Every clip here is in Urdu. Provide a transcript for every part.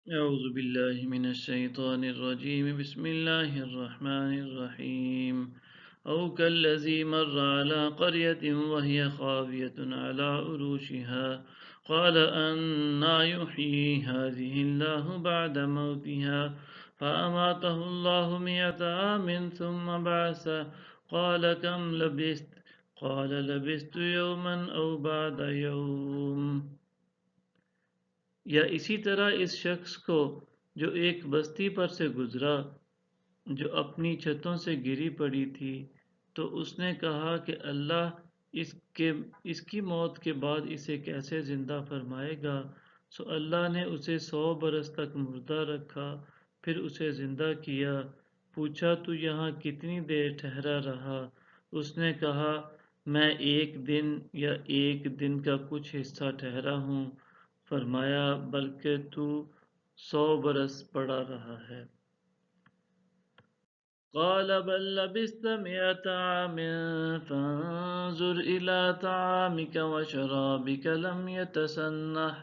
أعوذ بالله من الشيطان الرجيم بسم الله الرحمن الرحيم أو كالذي مر على قرية وهي خاوية على عروشها قال أنى يحيي هذه الله بعد موتها فأماته الله 100 عام ثم بعثه قال كم لبثت قال لبثت يوما أو بعد يوم یا اسی طرح اس شخص کو جو ایک بستی پر سے گزرا جو اپنی چھتوں سے گری پڑی تھی تو اس نے کہا کہ اللہ اس کے اس کی موت کے بعد اسے کیسے زندہ فرمائے گا سو اللہ نے اسے 100 برس تک مردہ رکھا پھر اسے زندہ کیا پوچھا تو یہاں کتنی دیر ٹھہرا رہا اس نے کہا میں 1 دن یا 1 دن کا کچھ حصہ ٹھہرا ہوں فرمایا بلکہ تو 100 برس پڑا رہا ہے قال بل لبثت 100 عام فانظر إلى طعامك وشرابك لم يتسنح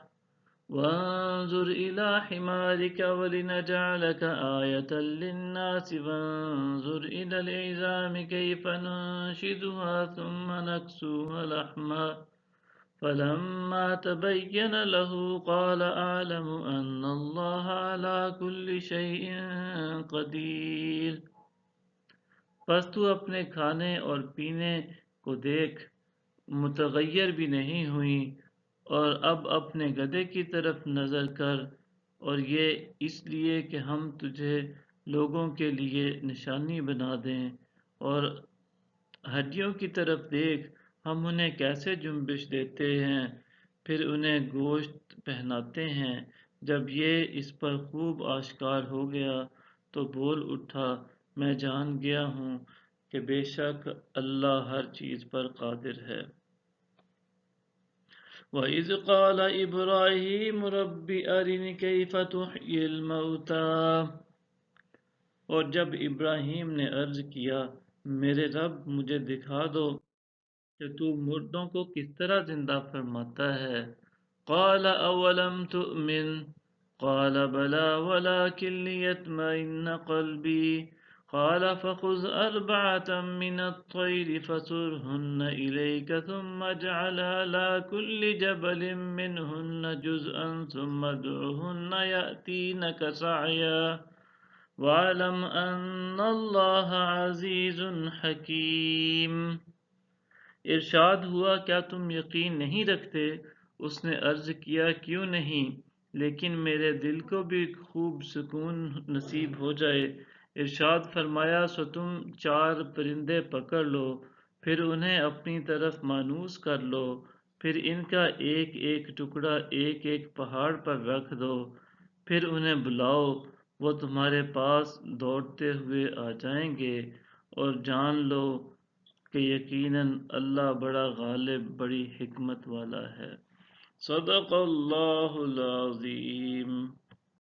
وانظر إلى حمارك ولنجعلك آية للناس وانظر إلى العظام كيف ننشدها ثم نكسوها لحما فلما تبين له قال أعلم أن الله على كل شيء قدير پس تو اپنے کھانے اور پینے کو دیکھ متغیر بھی نہیں ہوئی اور اب اپنے گدھے کی طرف نظر کر اور یہ اس لیے کہ ہم تجھے لوگوں کے لیے نشانی بنا دیں اور ہڈیوں کی طرف دیکھ ہم انہیں کیسے جنبش دیتے ہیں پھر انہیں گوشت پہناتے ہیں جب یہ اس پر خوب آشکار ہو گیا تو بول اٹھا میں جان گیا ہوں کہ بے شک اللہ ہر چیز پر قادر ہے وَإِذْ قَالَ إِبْرَاهِيمُ رَبِّ أَرِنِ كَيْفَ تُحْيِي الْمَوْتَى اور جب ابراہیم نے عرض کیا میرے رب مجھے دکھا دو کہ تو مردوں کو کس طرح زندہ فرماتا ہے قال اولم تؤمن قال بلى ولكن ليطمئن قلبي قال فخذ 4 من الطير فصرهن إليك ثم اجعل على كل جبل منهن جزءا ثم ادعهن يأتينك سعيا وَاعْلَمْ أَنَّ اللَّهَ عَزِيزٌ حَكِيمٌ ارشاد ہوا کیا تم یقین نہیں رکھتے اس نے عرض کیا کیوں نہیں لیکن میرے دل کو بھی خوب سکون نصیب ہو جائے ارشاد فرمایا سو تم 4 پرندے پکڑ لو پھر انہیں اپنی طرف مانوس کر لو پھر ان کا ایک ایک ٹکڑا ایک ایک پہاڑ پر رکھ دو پھر انہیں بلاؤ وہ تمہارے پاس دوڑتے ہوئے آ جائیں گے اور جان لو کہ یقیناً اللہ بڑا غالب بڑی حکمت والا ہے صدق اللہ العظیم